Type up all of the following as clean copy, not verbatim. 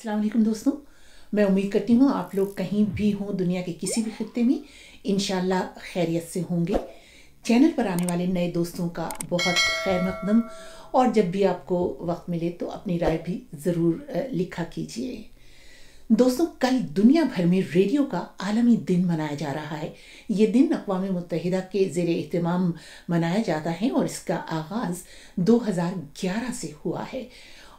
अस्सलाम वालेकुम दोस्तों, मैं उम्मीद करती हूँ आप लोग कहीं भी हों दुनिया के किसी भी खित्ते में इंशाल्लाह खैरियत से होंगे। चैनल पर आने वाले नए दोस्तों का बहुत खैर मकदम, और जब भी आपको वक्त मिले तो अपनी राय भी ज़रूर लिखा कीजिए। दोस्तों, कल दुनिया भर में रेडियो का आलमी दिन मनाया जा रहा है। ये दिन अक़वाम मुत्तहिदा के ज़ेर एहतमाम मनाया जाता है और इसका आगाज़ 2011 से हुआ है।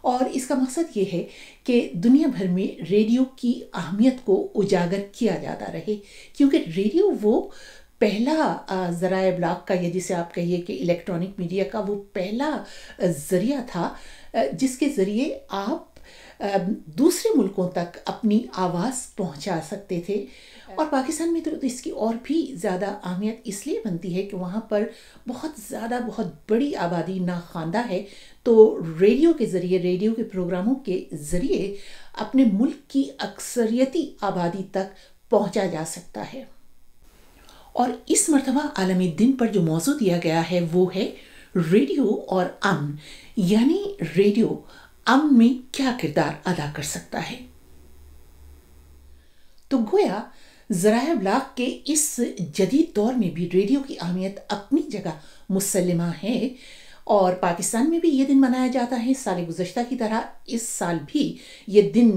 और इसका मकसद ये है कि दुनिया भर में रेडियो की अहमियत को उजागर किया जाता रहे, क्योंकि रेडियो वो पहला ज़राए इब्लाग का, या जिसे आप कहिए कि इलेक्ट्रॉनिक मीडिया का वो पहला ज़रिया था जिसके ज़रिए आप दूसरे मुल्कों तक अपनी आवाज़ पहुंचा सकते थे। और पाकिस्तान में तो इसकी और भी ज़्यादा अहमियत इसलिए बनती है कि वहाँ पर बहुत बड़ी आबादी नाख़्वानदा है, तो रेडियो के ज़रिए, रेडियो के प्रोग्रामों के ज़रिए अपने मुल्क की अक्सरियती आबादी तक पहुँचा जा सकता है। और इस मरतबा आलमी दिन पर जो मौजू दिया गया है वो है रेडियो और अमन, यानी रेडियो अमन में क्या किरदार अदा कर सकता है। तो गोया ज़राए इब्लाग के इस जदीद दौर में भी रेडियो की अहमियत अपनी जगह मुसल्लिमा है, और पाकिस्तान में भी ये दिन मनाया जाता है। साल गुज़श्ता की तरह इस साल भी ये दिन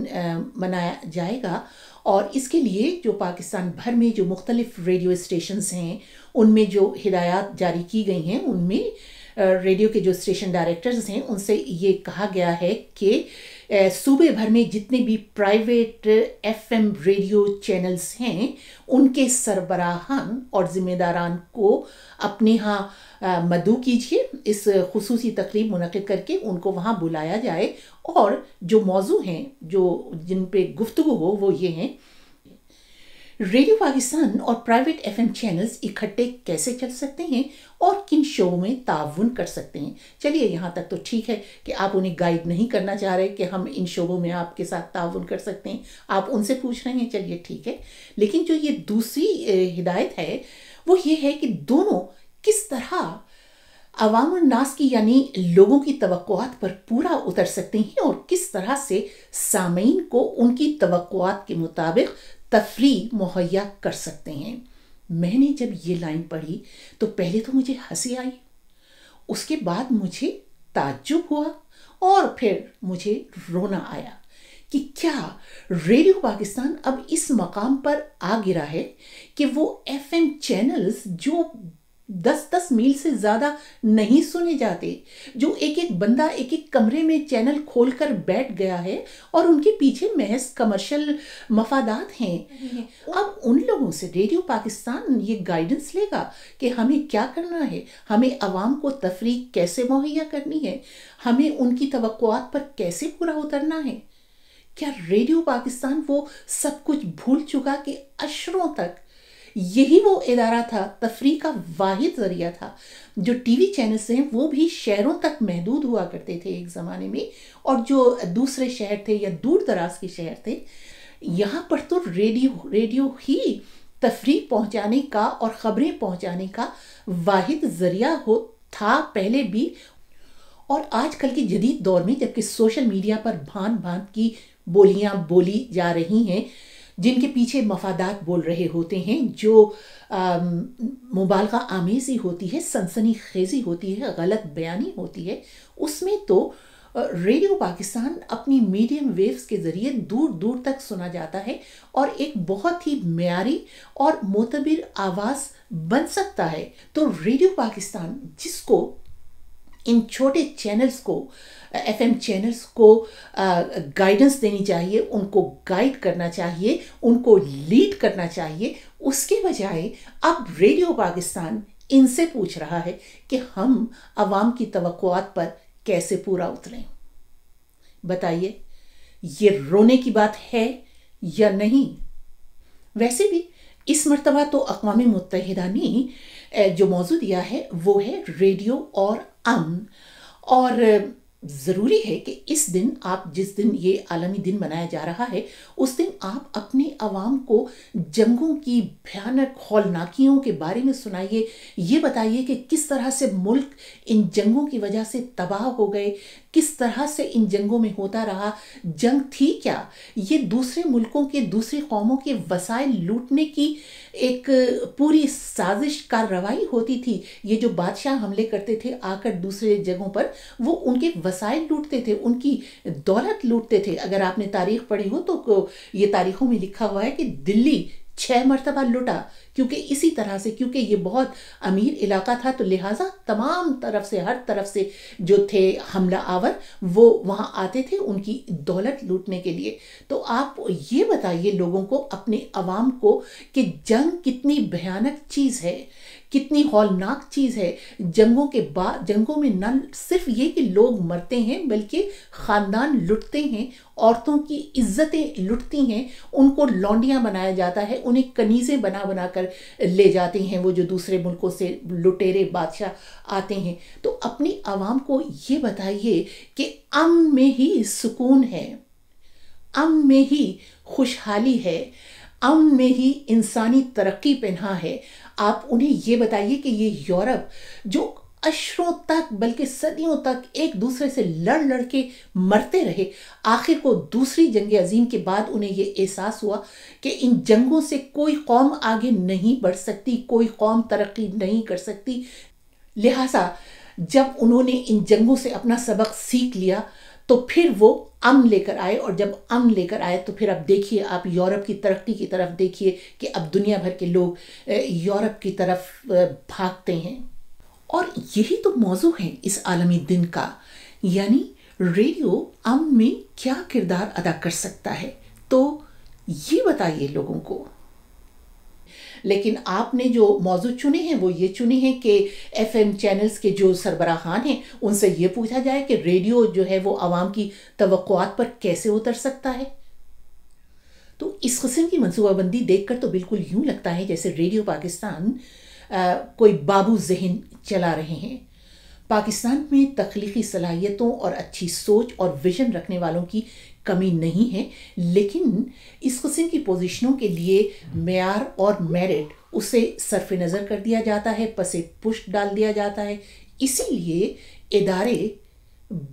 मनाया जाएगा, और इसके लिए जो पाकिस्तान भर में जो मुख्तलिफ रेडियो स्टेशंस हैं उनमें जो हिदायत जारी की गई हैं, उनमें रेडियो के जो स्टेशन डायरेक्टर्स हैं उनसे ये कहा गया है कि सूबे भर में जितने भी प्राइवेट एफएम रेडियो चैनल्स हैं उनके सरबराहान और ज़िम्मेदारान को अपने यहाँ मदऊ कीजिए। इस खुसूसी तकरीब मुनक़िद करके उनको वहाँ बुलाया जाए, और जो मौजू हैं जो जिन पे गुफ्तगू हो वो ये हैं: रेडियो पाकिस्तान और प्राइवेट एफएम चैनल्स इकट्ठे कैसे चल सकते हैं और किन शोबों में ताउन कर सकते हैं। चलिए, यहाँ तक तो ठीक है कि आप उन्हें गाइड नहीं करना चाह रहे कि हम इन शोबों में आपके साथ ताउन कर सकते हैं, आप उनसे पूछ रहे हैं, चलिए ठीक है। लेकिन जो ये दूसरी हिदायत है वो ये है कि दोनों किस तरह अवाम नास की, यानी लोगों की तवक्कुआत पर पूरा उतर सकते हैं और किस तरह से सामीन को उनकी तवक्कुआत के मुताबिक तफरीह मुहैया कर सकते हैं। मैंने जब ये लाइन पढ़ी तो पहले तो मुझे हंसी आई, उसके बाद मुझे ताज्जुब हुआ, और फिर मुझे रोना आया कि क्या रेडियो पाकिस्तान अब इस मकाम पर आ गिरा है कि वो एफएम चैनल्स जो 10-10 मील से ज़्यादा नहीं सुने जाते, जो एक बंदा एक कमरे में चैनल खोलकर बैठ गया है और उनके पीछे महज कमर्शियल मफादात हैं, अब उन लोगों से रेडियो पाकिस्तान ये गाइडेंस लेगा कि हमें क्या करना है, हमें आवाम को तफरीह कैसे मुहैया करनी है, हमें उनकी तवक्कुआत पर कैसे पूरा उतरना है। क्या रेडियो पाकिस्तान वो सब कुछ भूल चुका कि अशरों तक यही वो इदारा था, तफरीह का वाहिद ज़रिया था। जो टीवी चैनल्स हैं वो भी शहरों तक महदूद हुआ करते थे एक ज़माने में, और जो दूसरे शहर थे या दूर दराज के शहर थे, यहाँ पर तो रेडियो ही तफरीह पहुँचाने का और ख़बरें पहुँचाने का वाहिद ज़रिया था पहले भी। और आजकल के जदीद दौर में जबकि सोशल मीडिया पर भांत की बोलियाँ बोली जा रही हैं, जिनके पीछे मफादात बोल रहे होते हैं, जो मुबालगा आमेज़ी होती है, सनसनी खेज़ी होती है, गलत बयानी होती है, उसमें तो रेडियो पाकिस्तान अपनी मीडियम वेव्स के ज़रिए दूर दूर तक सुना जाता है और एक बहुत ही मेयारी और मोतबर आवाज़ बन सकता है। तो रेडियो पाकिस्तान जिसको इन छोटे चैनल्स को, एफएम चैनल्स को गाइडेंस देनी चाहिए, उनको गाइड करना चाहिए, उनको लीड करना चाहिए, उसके बजाय अब रेडियो पाकिस्तान इनसे पूछ रहा है कि हम आवाम की तवक्कुआत पर कैसे पूरा उतरें। बताइए, ये रोने की बात है या नहीं? वैसे भी इस मर्तबा तो अक़वाम मुत्तहिदा ने जो मौजू दिया है वो है रेडियो और अमन, और ज़रूरी है कि इस दिन, आप जिस दिन ये आलमी दिन मनाया जा रहा है, उस दिन आप अपने आवाम को जंगों की भयानक हौलनाकियों के बारे में सुनाइए। ये बताइए कि किस तरह से मुल्क इन जंगों की वजह से तबाह हो गए, کس طرح سے ان جنگوں میں ہوتا رہا، جنگ تھی کیا؟ یہ دوسرے ملکوں کے، دوسری قوموں کے وسائل لوٹنے کی ایک پوری سازش کارروائی ہوتی تھی۔ یہ جو بادشاہ حملے کرتے تھے آ کر دوسرے جگہوں پر، وہ ان کے وسائل لوٹتے تھے، ان کی دولت لوٹتے تھے۔ اگر آپ نے تاریخ پڑھی ہو تو یہ تاریخوں میں لکھا ہوا ہے کہ دلی 6 مرتبہ لٹا، کیونکہ اسی طرح سے، کیونکہ یہ بہت امیر علاقہ تھا، تو لہٰذا تمام طرف سے، ہر طرف سے جو تھے حملہ آور، وہ وہاں آتے تھے ان کی دولت لوٹنے کے لیے۔ تو آپ یہ بتائیے لوگوں کو، اپنے عوام کو، کہ جنگ کتنی بھیانک چیز ہے، کتنی ہولناک چیز ہے۔ جنگوں کے بعد، جنگوں میں نہ صرف یہ کہ لوگ مرتے ہیں، بلکہ خاندان لٹتے ہیں، عورتوں کی عزتیں لٹتی ہیں، ان کو لونڈیاں بنایا جاتا ہے، انہیں کنیزیں بنا بنا کر لے جاتے ہیں وہ جو دوسرے ملکوں سے لٹیرے بادشاہ آتے ہیں۔ تو اپنی عوام کو یہ بتائیے کہ امن میں ہی سکون ہے، امن میں ہی خوشحالی ہے، امن میں ہی انسانی ترقی پنہا ہے۔ آپ انہیں یہ بتائیے کہ یہ یورپ جو عشروں تک، بلکہ صدیوں تک ایک دوسرے سے لڑ لڑ کے مرتے رہے، آخر کو دوسری جنگ عظیم کے بعد انہیں یہ احساس ہوا کہ ان جنگوں سے کوئی قوم آگے نہیں بڑھ سکتی، کوئی قوم ترقی نہیں کر سکتی۔ لہٰذا جب انہوں نے ان جنگوں سے اپنا سبق سیکھ لیا تو پھر وہ امن لے کر آئے، اور جب امن لے کر آئے تو پھر اب دیکھیے، آپ یورپ کی ترقی کی طرف دیکھیے کہ اب دنیا بھر کے لوگ یورپ کی طرف بھاگتے ہیں۔ اور یہی تو موضوع ہے اس عالمی دن کا، یعنی ریڈیو امن میں کیا کردار ادا کر سکتا ہے، تو یہ بتائیے لوگوں کو۔ لیکن آپ نے جو موضوع چنے ہیں وہ یہ چنے ہیں کہ ایف ایم چینلز کے جو سربراہان ہیں ان سے یہ پوچھا جائے کہ ریڈیو جو ہے وہ عوام کی توقعات پر کیسے اتر سکتا ہے۔ تو اس قسم کی منصوبہ بندی دیکھ کر تو بالکل یوں لگتا ہے جیسے ریڈیو پاکستان کوئی بابو ذہن چلا رہے ہیں۔ پاکستان میں تخلیقی صلاحیتوں اور اچھی سوچ اور ویژن رکھنے والوں کی کمی نہیں ہے، لیکن اس قسم کی پوزیشنوں کے لیے معیار اور میرٹ اسے صرف نظر کر دیا جاتا ہے، پس پشت ڈال دیا جاتا ہے۔ اسی لیے ادارے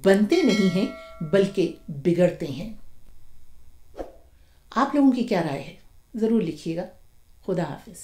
بنتے نہیں ہیں بلکہ بگڑتے ہیں۔ آپ لوگوں کی کیا رائے ہے؟ ضرور لکھیے گا۔ خدا حافظ۔